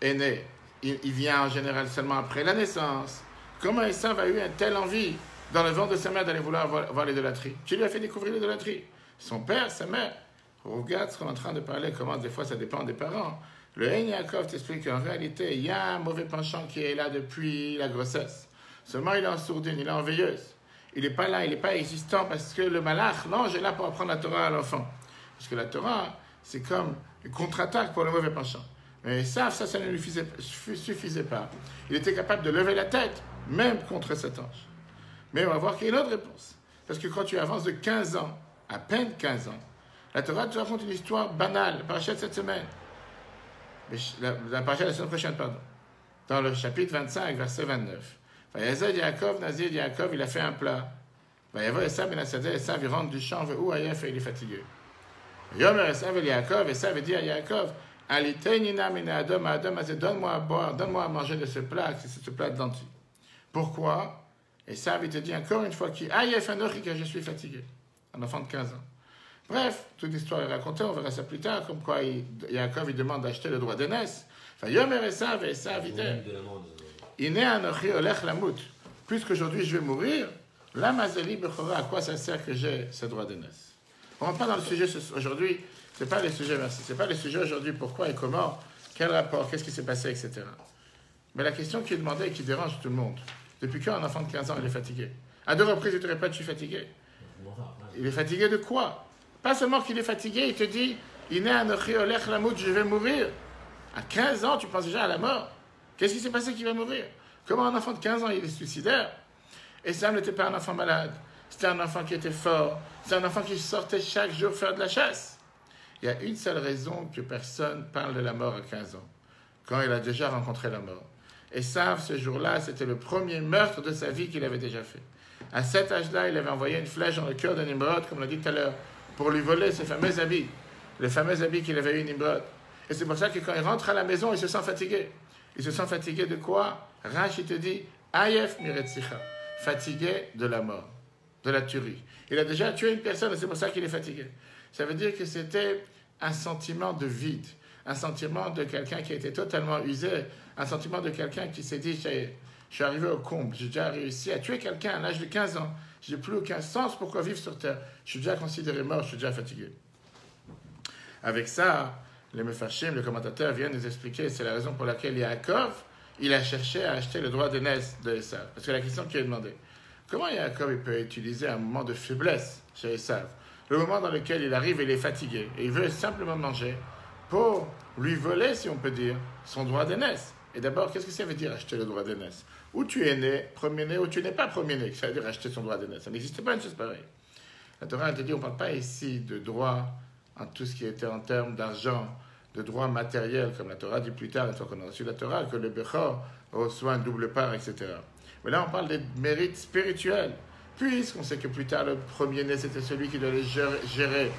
est né, il vient en général seulement après la naissance, comment Esav a eu une telle envie dans le ventre de sa mère d'aller vouloir voir l'idolâtrie? Qui lui a fait découvrir l'idolâtrie? Son père, sa mère. Regarde ce qu'on est en train de parler, comment des fois ça dépend des parents. Le Ein Yaakov t'explique qu'en réalité, il y a un mauvais penchant qui est là depuis la grossesse. Seulement, il est en sourdine, il est en veilleuse. Il n'est pas là, il n'est pas existant parce que le malach, l'ange, est là pour apprendre la Torah à l'enfant. Parce que la Torah, c'est comme une contre-attaque pour le mauvais penchant. Mais ça ne lui suffisait pas. Il était capable de lever la tête, même contre cet ange. Mais on va voir qu'il y a une autre réponse. Parce que quand tu avances de 15 ans, à peine 15 ans, la Torah te raconte une histoire banale, la paracha de cette semaine. La paracha de la semaine prochaine, pardon. Dans le chapitre 25, verset 29. Vayazed Yaakov, Nazir Yaakov, il a fait un plat. Vayavo Esav ben Asadeh, Esav, il rentre du champ, où Ayef, et il est fatigué. Yomer Esav el Yaakov, Esav dit à Yaakov, Alitenina mine Adam, Adam, donne-moi à boire, donne-moi à manger de ce plat, c'est ce plat de lentilles. Pourquoi? Esav, il te dit encore une fois, qui Ayef Anochi, que je suis fatigué. Un enfant de 15 ans. Bref, toute l'histoire est racontée, on verra ça plus tard, comme quoi Yaakov, il demande d'acheter le droit d'aînesse. Yomer Esav, et Esav, il dit, puisqu'aujourd'hui je vais mourir, la mazali bechora, à quoi ça sert que j'ai ce droit d'aînesse? On ne rentre pas dans le sujet aujourd'hui, ce n'est pas le sujet, merci, c'est pas le sujet aujourd'hui, pourquoi et comment, quel rapport, qu'est-ce qui s'est passé, etc. Mais la question qui est demandée et qui dérange tout le monde, depuis quand un enfant de 15 ans il est fatigué? À 2 reprises il te répète, je suis fatigué. Il est fatigué de quoi? Pas seulement qu'il est fatigué, il te dit, je vais mourir. À 15 ans, tu penses déjà à la mort. Qu'est-ce qui s'est passé qu'il va mourir? Comment un enfant de 15 ans, il est suicidaire? Et ça n'était pas un enfant malade. C'était un enfant qui était fort. C'est un enfant qui sortait chaque jour faire de la chasse. Il y a une seule raison que personne parle de la mort à 15 ans. Quand il a déjà rencontré la mort. Et ça, ce jour-là, c'était le premier meurtre de sa vie qu'il avait déjà fait. À cet âge-là, il avait envoyé une flèche dans le cœur de Nimrod, comme on l'a dit tout à l'heure, pour lui voler ses fameux habits. Les fameux habits qu'il avait eu Nimrod. Et c'est pour ça que quand il rentre à la maison, il se sent fatigué. Il se sent fatigué de quoi? Rashi te dit, Ayef miretzicha, fatigué de la mort, de la tuerie. Il a déjà tué une personne et c'est pour ça qu'il est fatigué. Ça veut dire que c'était un sentiment de vide, un sentiment de quelqu'un qui a été totalement usé, un sentiment de quelqu'un qui s'est dit, je suis arrivé au comble, j'ai déjà réussi à tuer quelqu'un à l'âge de 15 ans, je n'ai plus aucun sens pourquoi vivre sur terre, je suis déjà considéré mort, je suis déjà fatigué. Avec ça, les Mefarshim, les commentateurs viennent nous expliquer, c'est la raison pour laquelle Yaakov, il a cherché à acheter le droit d'aînesse de Esav. Parce que la question qui est demandée, comment Yaakov il peut utiliser un moment de faiblesse chez Esav, le moment dans lequel il arrive et il est fatigué, et il veut simplement manger, pour lui voler, si on peut dire, son droit d'aînesse. Et d'abord, qu'est-ce que ça veut dire acheter le droit d'aînesse? Ou tu es né, premier-né, ou tu n'es pas premier-né, ça veut dire acheter son droit d'aînesse. Ça n'existe pas une chose pareille. La Torah te dit, on ne parle pas ici de droit en tout ce qui était en termes d'argent, de droits matériels, comme la Torah dit plus tard, une fois qu'on a reçu la Torah, que le Bechor reçoit une double part, etc. Mais là, on parle des mérites spirituels, puisqu'on sait que plus tard, le premier-né, c'était celui qui devait gérer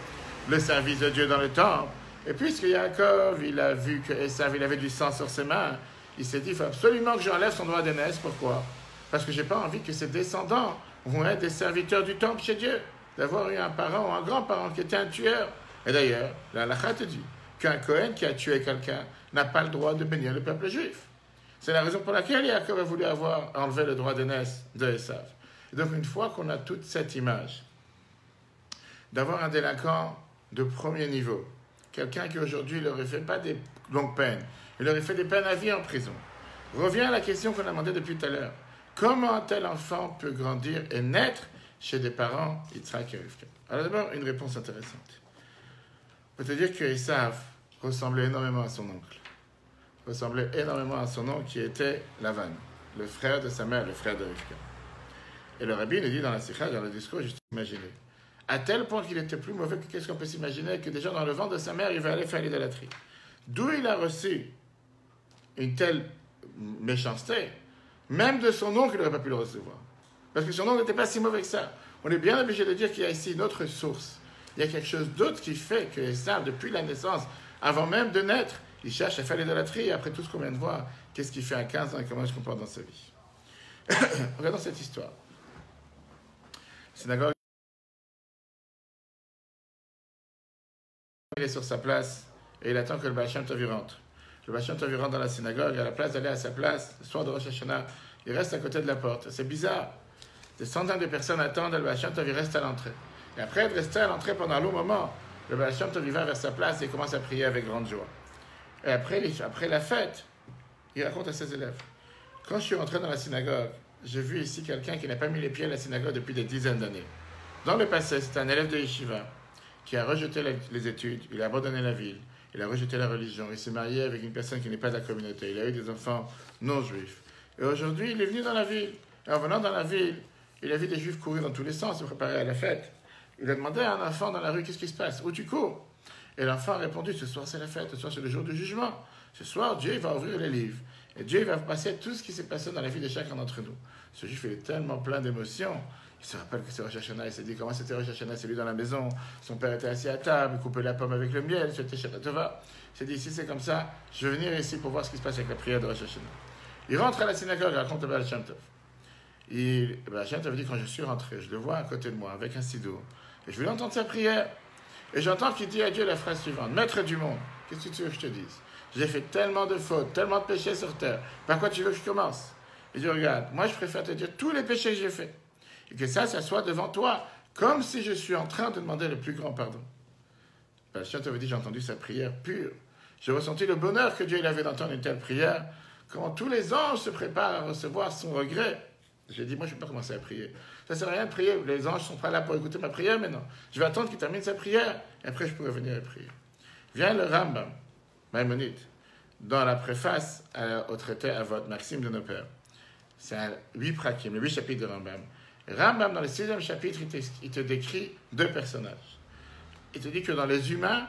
le service de Dieu dans le temple. Et puisque Yaakov, il a vu que Esav, il avait du sang sur ses mains, il s'est dit, il faut absolument que j'enlève son droit d'aînesse. Pourquoi? Parce que je n'ai pas envie que ses descendants vont être des serviteurs du temple chez Dieu, d'avoir eu un parent ou un grand-parent qui était un tueur. Et d'ailleurs, la halakha te dit qu'un Kohen qui a tué quelqu'un n'a pas le droit de bénir le peuple juif. C'est la raison pour laquelle Yaakov a voulu enlever le droit d'aînesse de Esav. Et donc, une fois qu'on a toute cette image d'avoir un délinquant de premier niveau, quelqu'un qui aujourd'hui ne leur fait pas des longues peines, il leur fait des peines à vie en prison, revient à la question qu'on a demandé depuis tout à l'heure. Comment un tel enfant peut grandir et naître chez des parents Yitzhak et Rivka? Alors d'abord, une réponse intéressante. On peut te dire que Esav ressemblait énormément à son oncle. Ressemblait énormément à son oncle qui était Lavan, le frère de sa mère, le frère de Rivka. Et le rabbi nous dit dans la sikha, dans le discours, juste imaginer. À tel point qu'il était plus mauvais que qu'est-ce qu'on peut s'imaginer, que déjà dans le ventre de sa mère, il va aller faire l'idolâtrie. D'où il a reçu une telle méchanceté, même de son oncle, il n'aurait pas pu le recevoir. Parce que son nom n'était pas si mauvais que ça. On est bien obligé de dire qu'il y a ici une autre source. Il y a quelque chose d'autre qui fait que Esav, depuis la naissance, avant même de naître, il cherche à faire l'idolâtrie. Après tout ce qu'on vient de voir, qu'est-ce qu'il fait à 15 ans et comment il se comporte dans sa vie. Regardons cette histoire. Synagogue. Il est sur sa place et il attend que le Baal Shem Tov rentre. Le Baal Shem Tov rentre dans la synagogue, à la place d'aller à sa place, le soir de Rosh Hashanah, il reste à côté de la porte. C'est bizarre. Des centaines de personnes attendent, le Baal Shem Tov reste à l'entrée. Et après être resté à l'entrée pendant un long moment, le Baal Shem Tov va vers sa place et commence à prier avec grande joie. Et après la fête, il raconte à ses élèves. Quand je suis rentré dans la synagogue, j'ai vu ici quelqu'un qui n'a pas mis les pieds à la synagogue depuis des dizaines d'années. Dans le passé, c'était un élève de Yeshiva qui a rejeté les études, il a abandonné la ville, il a rejeté la religion, il s'est marié avec une personne qui n'est pas de la communauté, il a eu des enfants non juifs. Et aujourd'hui, il est venu dans la ville. Et en venant dans la ville, il a vu des juifs courir dans tous les sens, se préparer à la fête. Il a demandé à un enfant dans la rue, qu'est-ce qui se passe? Où tu cours? Et l'enfant a répondu, ce soir c'est la fête, ce soir c'est le jour du jugement. Ce soir, Dieu va ouvrir les livres. Et Dieu va passer tout ce qui s'est passé dans la vie de chacun d'entre nous. Ce juif il est tellement plein d'émotions. Il se rappelle que c'est Rosh Hashanah, il s'est dit comment c'était Rosh Hashanah, c'est lui dans la maison, son père était assis à table, il coupait la pomme avec le miel, c'était Shabbat Tova. Il s'est dit, si c'est comme ça, je vais venir ici pour voir ce qui se passe avec la prière de Rosh Hashanah. Il rentre à la synagogue, il raconte le Baal Shem Tov. Le Baal Shem Tov dit, quand je suis rentré, je le vois à côté de moi, avec un sidour, et je voulais entendre sa prière. Et j'entends qu'il dit à Dieu la phrase suivante, Maître du monde, qu'est-ce que tu veux que je te dise? J'ai fait tellement de fautes, tellement de péchés sur terre, par quoi tu veux que je commence? Et Dieu regarde, moi je préfère te dire tous les péchés que j'ai faits. Et que ça soit devant toi, comme si je suis en train de demander le plus grand pardon. Le Shem Tov dit, j'ai entendu sa prière pure. J'ai ressenti le bonheur que Dieu il avait d'entendre une telle prière. Comment tous les anges se préparent à recevoir son regret. J'ai dit, moi je ne vais pas commencer à prier. Ça ne sert à rien de prier. Les anges ne sont pas là pour écouter ma prière, mais non. Je vais attendre qu'il termine sa prière, et après je pourrai venir et prier. Vient le Rambam, Maïmonide, dans la préface au traité Avot, Maxime de nos pères. C'est 8 prakim, les 8 chapitres de Rambam. Rambam, dans le 6e chapitre, il te décrit 2 personnages. Il te dit que dans les humains,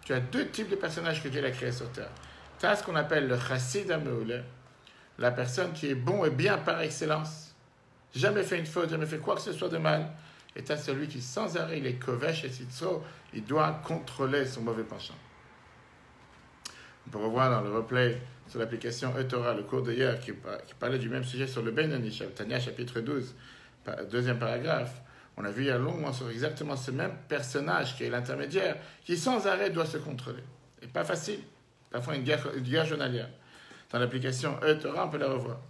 tu as 2 types de personnages que Dieu a créés sur terre. Tu as ce qu'on appelle le chassid ameoulé, la personne qui est bon et bien par excellence, jamais fait une faute, jamais fait quoi que ce soit de mal. Et tu as celui qui, sans arrêt, il est kovesh et sitso, il doit contrôler son mauvais penchant. On peut revoir dans le replay sur l'application eTorah, le cours d'hier, qui parlait du même sujet sur le Benoni, Tania chapitre 12, 2e paragraphe. On a vu il y a longuement sur exactement ce même personnage qui est l'intermédiaire, qui sans arrêt doit se contrôler. Et pas facile, parfois une guerre journalière. Dans l'application eTorah, on peut la revoir.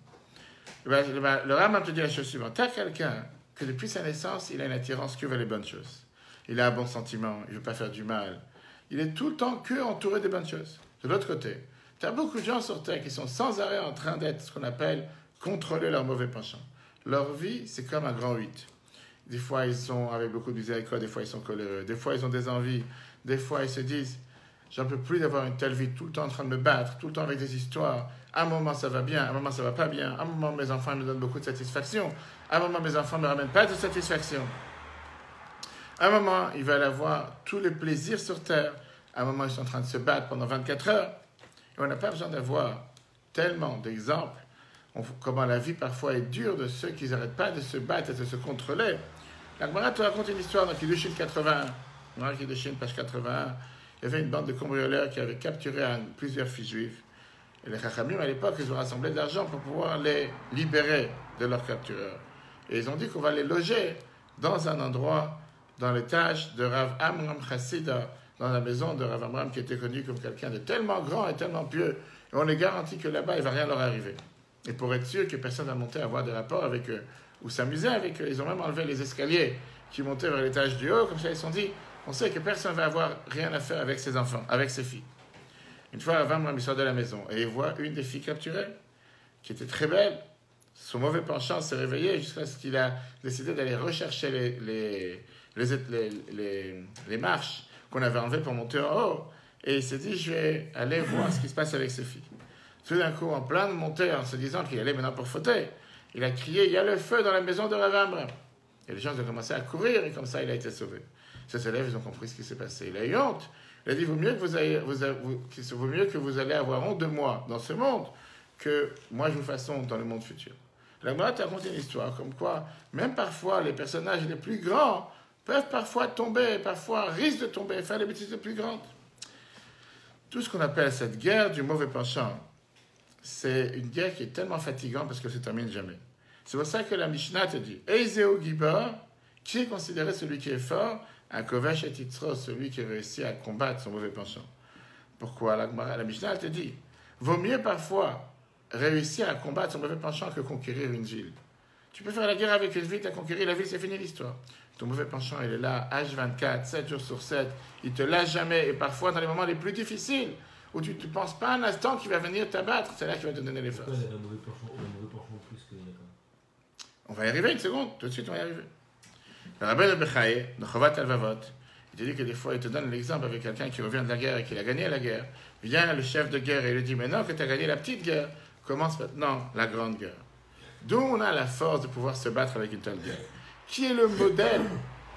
Le Rambam te dit la chose suivante. Tu as quelqu'un que depuis sa naissance, il a une attirance que vers les bonnes choses. Il a un bon sentiment, il ne veut pas faire du mal. Il est tout le temps que entouré des bonnes choses. De l'autre côté, tu as beaucoup de gens sur Terre qui sont sans arrêt en train d'être ce qu'on appelle contrôler leur mauvais penchant. Leur vie, c'est comme un grand 8. Des fois, ils sont avec beaucoup de miséricorde, des fois, ils sont coléreux, des fois, ils ont des envies, des fois, ils se disent « J'en peux plus d'avoir une telle vie, tout le temps en train de me battre, tout le temps avec des histoires. À un moment, ça va bien, à un moment, ça va pas bien. À un moment, mes enfants me donnent beaucoup de satisfaction. À un moment, mes enfants ne me ramènent pas de satisfaction. À un moment, ils veulent avoir tous les plaisirs sur Terre. À un moment, ils sont en train de se battre pendant 24 heures. Et on n'a pas besoin d'avoir tellement d'exemples comment la vie parfois est dure de ceux qui n'arrêtent pas de se battre et de se contrôler. La Gemara te raconte une histoire dans Kiddushin 81. Dans Kiddushin, page 81. Il y avait une bande de cambrioleurs qui avaient capturé plusieurs filles juives. Et les Chachamim, à l'époque, ils ont rassemblé de l'argent pour pouvoir les libérer de leurs captureurs. Et ils ont dit qu'on va les loger dans un endroit, dans l'étage de Rav Amram Chassida, dans la maison de Rav Amram, qui était connu comme quelqu'un de tellement grand et tellement pieux. Et on les garantit que là-bas, il ne va rien leur arriver. Et pour être sûr que personne n'a monté à avoir des rapports avec eux, ou s'amuser avec eux, ils ont même enlevé les escaliers qui montaient vers l'étage du haut. Comme ça, ils se sont dit, on sait que personne ne va avoir rien à faire avec ses enfants, avec ses filles. Une fois, Rav Amram sort de la maison et il voit une des filles capturées, qui était très belle. Son mauvais penchant s'est réveillé jusqu'à ce qu'il a décidé d'aller rechercher les marches qu'on avait enlevées pour monter en haut. Et il s'est dit, je vais aller voir ce qui se passe avec ces filles. Tout d'un coup, en plein de montée, en se disant qu'il allait maintenant pour fauter, il a crié, il y a le feu dans la maison de Rav Amram. Et les gens ont commencé à courir et comme ça, il a été sauvé. Ses élèves, ils ont compris ce qui s'est passé. Il a eu honte. Il a dit, vaut mieux que vous allez avoir honte de moi dans ce monde que moi je vous fasse honte dans le monde futur. La Gemara te raconte une histoire, comme quoi, même parfois, les personnages les plus grands peuvent parfois tomber, parfois risquent de tomber, faire les bêtises les plus grandes. Tout ce qu'on appelle cette guerre du mauvais penchant, c'est une guerre qui est tellement fatigante parce qu'elle ne se termine jamais. C'est pour ça que la Mishnah te dit, Eizeo Gibor, qui est considéré celui qui est fort, un Kovesh et Titzro, celui qui réussit à combattre son mauvais penchant. Pourquoi la Mishnah te dit, vaut mieux parfois réussir à combattre son mauvais penchant que conquérir une ville. Tu peux faire la guerre avec une ville, tu as conquéri la ville, c'est fini l'histoire. Ton mauvais penchant, il est là, H24, 7 jours sur 7, il te lâche jamais, et parfois dans les moments les plus difficiles, où tu ne penses pas un instant qu'il va venir t'abattre, c'est là qu'il va te donner les forces. Pourquoi il y a un mauvais penchant plus que d'accord. On va y arriver une seconde, tout de suite on va y arriver. Le rabbin de Bechaye, de Chovat Alvavot, il te dit que des fois il te donne l'exemple avec quelqu'un qui revient de la guerre et qui a gagné la guerre. Vient le chef de guerre et lui dit, maintenant que tu as gagné la petite guerre, commence maintenant la grande guerre. D'où on a la force de pouvoir se battre avec une telle guerre. Qui est le modèle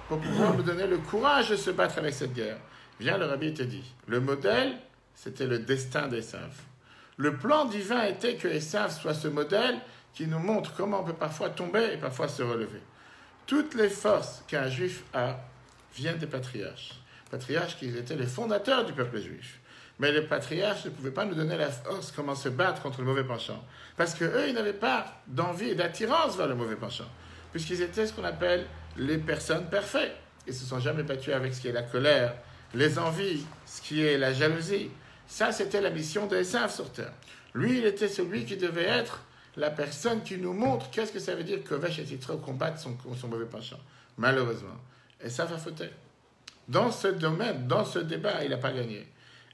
pour pouvoir nous donner le courage de se battre avec cette guerre? Vient le rabbi et te dit, le modèle, c'était le destin d'Esav. Le plan divin était que Esav soit ce modèle qui nous montre comment on peut parfois tomber et parfois se relever. Toutes les forces qu'un juif a viennent des patriarches. Patriarches qui étaient les fondateurs du peuple juif. Mais les patriarches ne pouvaient pas nous donner la force comment se battre contre le mauvais penchant. Parce qu'eux, ils n'avaient pas d'envie et d'attirance vers le mauvais penchant. Puisqu'ils étaient ce qu'on appelle les personnes parfaites. Ils ne se sont jamais battus avec ce qui est la colère, les envies, ce qui est la jalousie. Ça, c'était la mission de Esav sur terre. Lui, il était celui qui devait être la personne qui nous montre qu'est-ce que ça veut dire que Kovesh et Titzro combattent son mauvais penchant. Malheureusement, Esav a fauté. Dans ce domaine, dans ce débat, il n'a pas gagné.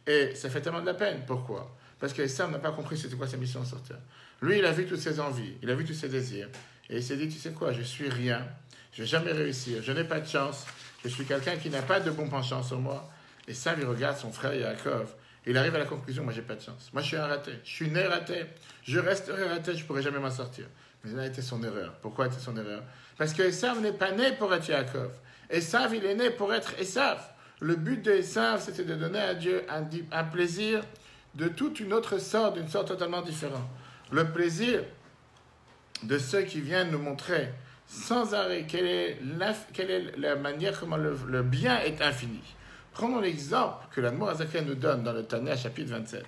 Et ça fait tellement de la peine. Pourquoi? Parce que Esav n'a pas compris c'était quoi sa mission sur terre. Lui, il a vu toutes ses envies, il a vu tous ses désirs. Et il s'est dit, tu sais quoi, je suis rien, je ne vais jamais réussir, je n'ai pas de chance, je suis quelqu'un qui n'a pas de bon penchant sur moi. Et ça, il regarde son frère Yaakov. Il arrive à la conclusion, moi, j'ai pas de chance. Moi, je suis un raté. Je suis né raté. Je resterai raté, je ne pourrai jamais m'en sortir. Mais là, était son erreur. Pourquoi était son erreur? Parce que Esav n'est pas né pour être Yaakov. Esav, il est né pour être Esav. Le but de Esav, c'était de donner à Dieu un plaisir de toute une autre sorte, d'une sorte totalement différente. Le plaisir de ceux qui viennent nous montrer sans arrêt quelle est la manière comment le bien est infini. Prenons l'exemple que l'Admor Azaken nous donne dans le Tanya, chapitre 27.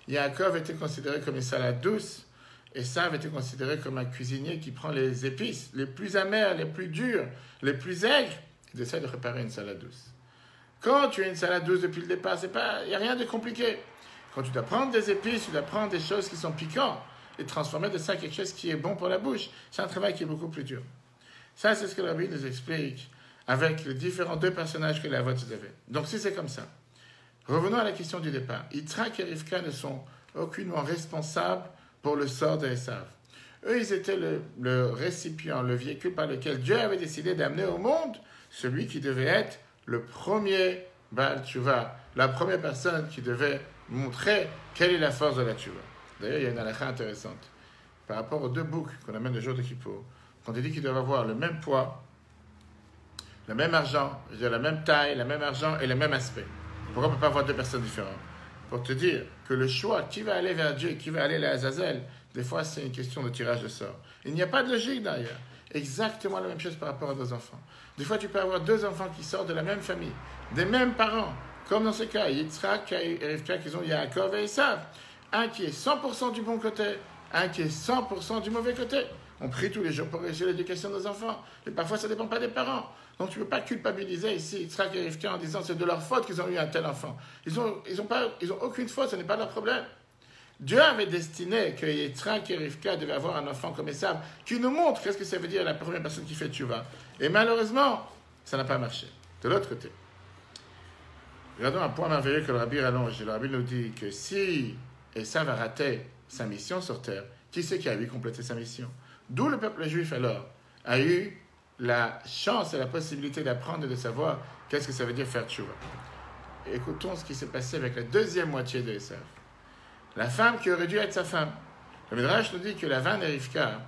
Yaakov était considéré comme une salade douce, et Esav était considéré comme un cuisinier qui prend les épices les plus amères, les plus dures, les plus aigres, et essaie de préparer une salade douce. Quand tu as une salade douce depuis le départ, il n'y a rien de compliqué. Quand tu dois prendre des épices, tu dois prendre des choses qui sont piquantes, et transformer de ça quelque chose qui est bon pour la bouche. C'est un travail qui est beaucoup plus dur. Ça, c'est ce que la Bible nous explique avec les différents deux personnages que la vôtre avait. Donc, si c'est comme ça, revenons à la question du départ. Yitzhak et Rivka ne sont aucunement responsables pour le sort d'Esav. Eux, ils étaient le récipient, le véhicule par lequel Dieu avait décidé d'amener au monde celui qui devait être le premier Baal Tshuva, la première personne qui devait montrer quelle est la force de la Tshuva. D'ailleurs, il y a une halakha intéressante. Par rapport aux deux boucs qu'on amène le jour de Kippour, quand il dit qu'ils doivent avoir le même poids, le même argent, je veux dire la même taille, le même argent et le même aspect. Pourquoi on ne peut pas avoir deux personnes différentes? Pour te dire que le choix, qui va aller vers Dieu et qui va aller à Azazel, des fois c'est une question de tirage de sort. Il n'y a pas de logique derrière. Exactement la même chose par rapport à nos enfants. Des fois tu peux avoir deux enfants qui sortent de la même famille, des mêmes parents, comme dans ce cas, Yitzhak et Rivka qui ont Yaakov et Esav. Un qui est 100% du bon côté, un qui est 100% du mauvais côté. On prie tous les jours pour réussir l'éducation de nos enfants. Mais parfois, ça ne dépend pas des parents. Donc, tu ne peux pas culpabiliser ici Yitzhak et Rivka en disant que c'est de leur faute qu'ils ont eu un tel enfant. Ils ont aucune faute, ce n'est pas leur problème. Dieu avait destiné que Yitzhak et Rivka devaient avoir un enfant comme Esav, qui nous montre qu'est-ce que ça veut dire la première personne qui fait tchouva. Et malheureusement, ça n'a pas marché. De l'autre côté, regardons un point merveilleux que le Rabbi rallonge. Le Rabbi nous dit que si Esav a raté sa mission sur terre, qui c'est qui a eu complété sa mission? D'où le peuple juif alors a eu la chance et la possibilité d'apprendre et de savoir qu'est-ce que ça veut dire faire tchouva. Écoutons ce qui s'est passé avec la deuxième moitié de Esav. La femme qui aurait dû être sa femme. Le Midrash nous dit que Lavan et Rivka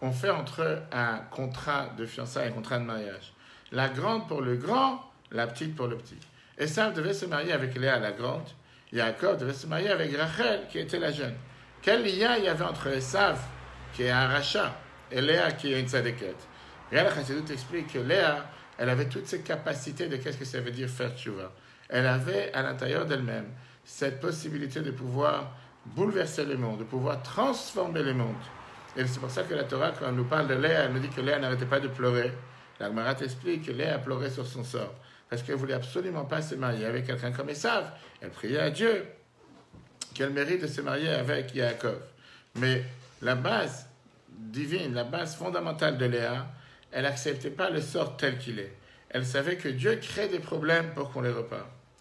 ont fait entre eux un contrat de fiançailles, un contrat de mariage. La grande pour le grand, la petite pour le petit. Esav devait se marier avec Léa, la grande. Yaakov devait se marier avec Rachel, qui était la jeune. Quel lien il y avait entre Esav, qui est un rachat, et Léa qui est une tzadéket. Regarde, la Chassidut explique que Léa, elle avait toutes ces capacités de qu'est-ce que ça veut dire faire tchouva. Elle avait à l'intérieur d'elle-même cette possibilité de pouvoir bouleverser le monde, de pouvoir transformer le monde. Et c'est pour ça que la Torah, quand elle nous parle de Léa, elle nous dit que Léa n'arrêtait pas de pleurer. La Gemara explique que Léa pleurait sur son sort, parce qu'elle ne voulait absolument pas se marier avec quelqu'un comme Esav. Elle priait à Dieu qu'elle mérite de se marier avec Yaakov. Mais la base divine, la base fondamentale de Léa, elle n'acceptait pas le sort tel qu'il est. Elle savait que Dieu crée des problèmes pour qu'on les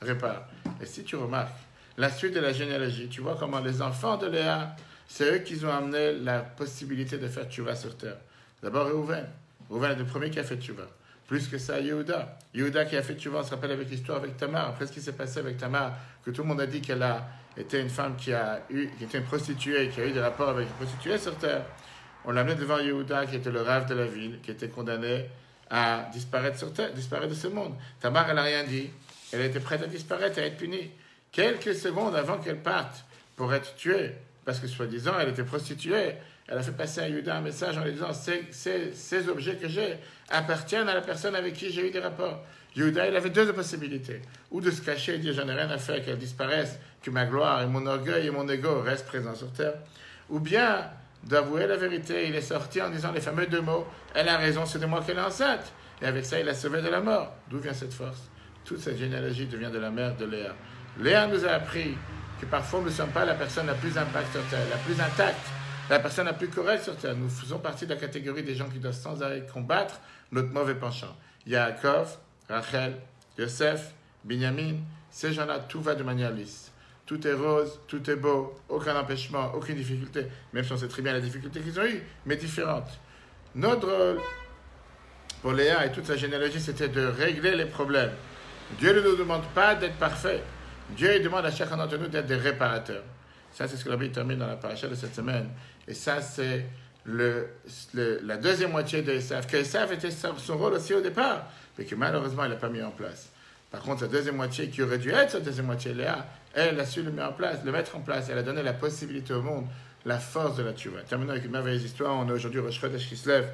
répare. Et si tu remarques, la suite de la généalogie, tu vois comment les enfants de Léa, c'est eux qui ont amené la possibilité de faire tchouva sur terre. D'abord Réhouven. Réhouven est le premier qui a fait tchouva. Plus que ça, Yehuda. Yehuda qui a fait tchouva, on se rappelle avec l'histoire avec Tamar. Après ce qui s'est passé avec Tamar, que tout le monde a dit qu'elle a été une femme qui était une prostituée, qui a eu des rapports avec une prostituée sur terre. On l'a amené devant Yehuda, qui était le rave de la ville, qui était condamné à disparaître sur terre, disparaître de ce monde. Tamar, elle n'a rien dit. Elle était prête à disparaître, à être punie. Quelques secondes avant qu'elle parte pour être tuée, parce que soi-disant, elle était prostituée, elle a fait passer à Yehuda un message en lui disant ces objets que j'ai appartiennent à la personne avec qui j'ai eu des rapports. Yehuda, il avait deux possibilités. Ou de se cacher et dire j'en ai rien à faire, qu'elle disparaisse, que ma gloire et mon orgueil et mon ego restent présents sur terre. Ou bien d'avouer la vérité. Il est sorti en disant les fameux deux mots elle a raison, c'est de moi qu'elle est enceinte. Et avec ça, il a sauvé de la mort. D'où vient cette force? Toute cette généalogie devient de la mère de Léa. Léa nous a appris que parfois nous ne sommes pas la personne la plus impactante sur terre, la plus intacte, la personne la plus correcte sur terre. Nous faisons partie de la catégorie des gens qui doivent sans arrêt combattre notre mauvais penchant. Yaakov, Rachel, Yosef, Binyamin, ces gens-là, tout va de manière lisse. Tout est rose, tout est beau, aucun empêchement, aucune difficulté, même si on sait très bien la difficulté qu'ils ont eue, mais différente. Notre rôle pour Léa et toute sa généalogie, c'était de régler les problèmes. Dieu ne nous demande pas d'être parfait. Dieu demande à chacun d'entre nous d'être des réparateurs. Ça, c'est ce que la Bible termine dans la paracha de cette semaine. Et ça, c'est la deuxième moitié de Esav. Que Esav était son rôle aussi au départ, mais que malheureusement, il n'a pas mis en place. Par contre, sa deuxième moitié, qui aurait dû être sa deuxième moitié, Léa, elle a su le mettre en place. Elle a donné la possibilité au monde, la force de la tchouva. Terminons avec une merveilleuse histoire. On est aujourd'hui au Rosh Chodesh Kislev.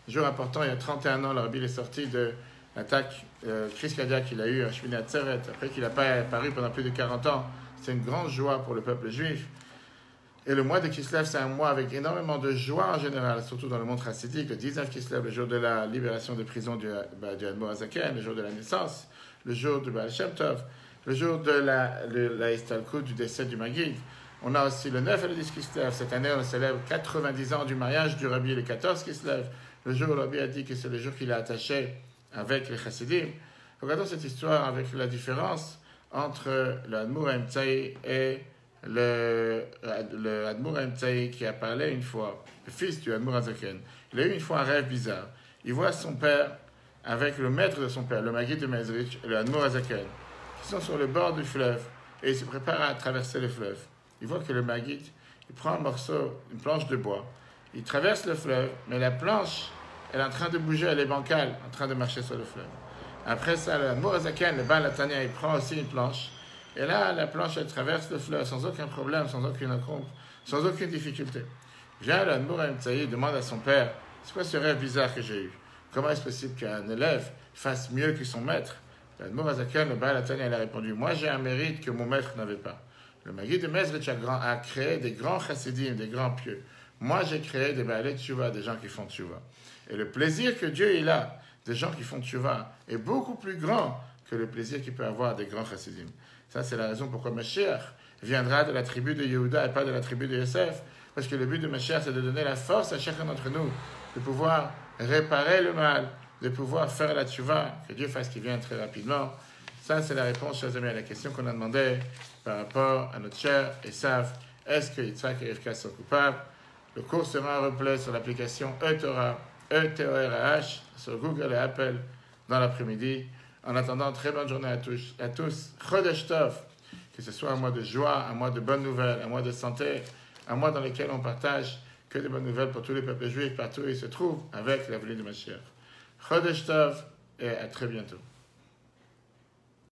Jour important, il y a 31 ans, le Rabbi est sorti de l'attaque, crise cardiaque qu'il a eue à Shmini Atzeret, après qu'il n'a pas apparu pendant plus de 40 ans. C'est une grande joie pour le peuple juif. Et le mois de Kislev, c'est un mois avec énormément de joie en général, surtout dans le monde chassidique. Le 19 Kislev, le jour de la libération de prison du Admor Hazaken, le jour de la naissance, le jour du Baal Shem Tov, le jour de la Istalkut, du décès du Maguid. On a aussi le 9 et le 10 Kislev. Cette année, on célèbre 90 ans du mariage du Rabbi, le 14 Kislev. Le jour où le Rabbi a dit que c'est le jour qu'il a attaché avec les chassidim. Regardons cette histoire avec la différence entre le Admor Emtsaï et le Admor Emtsaï qui a parlé une fois, le fils du Admor Hazaken. Il a eu une fois un rêve bizarre. Il voit son père avec le maître de son père, le Maguid de Mezrich, et le Admor Hazaken, qui sont sur le bord du fleuve et il se prépare à traverser le fleuve. Il voit que le Maguid, il prend un morceau, une planche de bois, il traverse le fleuve, mais la planche, elle est en train de bouger, elle est bancale, en train de marcher sur le fleuve. Après ça, le Admor Hazaken, le Baal Hatanya, il prend aussi une planche. Et là, la planche, elle traverse le fleuve sans aucun problème, sans aucune difficulté. Vient le Admor Emtsaï, demande à son père, c'est quoi ce rêve bizarre que j'ai eu? Comment est-ce possible qu'un élève fasse mieux que son maître? L'Admor Hazaken, le Baal Hatanya, il a répondu, moi j'ai un mérite que mon maître n'avait pas. Le Maguid de Mezrich a créé des grands chassidim, des grands pieux. Moi j'ai créé des Baalei Tchouva, des gens qui font Tchouva. Et le plaisir que Dieu il a des gens qui font Tchouva est beaucoup plus grand que le plaisir qu'il peut avoir des grands chassidim. Ça, c'est la raison pourquoi Mashiach viendra de la tribu de Yehuda et pas de la tribu de Yosef. Parce que le but de Mashiach, c'est de donner la force à chacun d'entre nous de pouvoir réparer le mal, de pouvoir faire la Tchouva, que Dieu fasse qu'il vienne très rapidement. Ça, c'est la réponse, chers amis, à la question qu'on a demandé par rapport à notre cher Esav. Est-ce que Yitzhak et Rivka sont coupables? Le cours sera replay sur l'application eTorah, E-T-O-R-A-H, sur Google et Apple dans l'après-midi. En attendant, très bonne journée à tous. Chodesh Tov, que ce soit un mois de joie, un mois de bonnes nouvelles, un mois de santé, un mois dans lequel on partage que des bonnes nouvelles pour tous les peuples juifs partout où ils se trouvent avec la venue de Mashiach. Chodesh Tov et à très bientôt.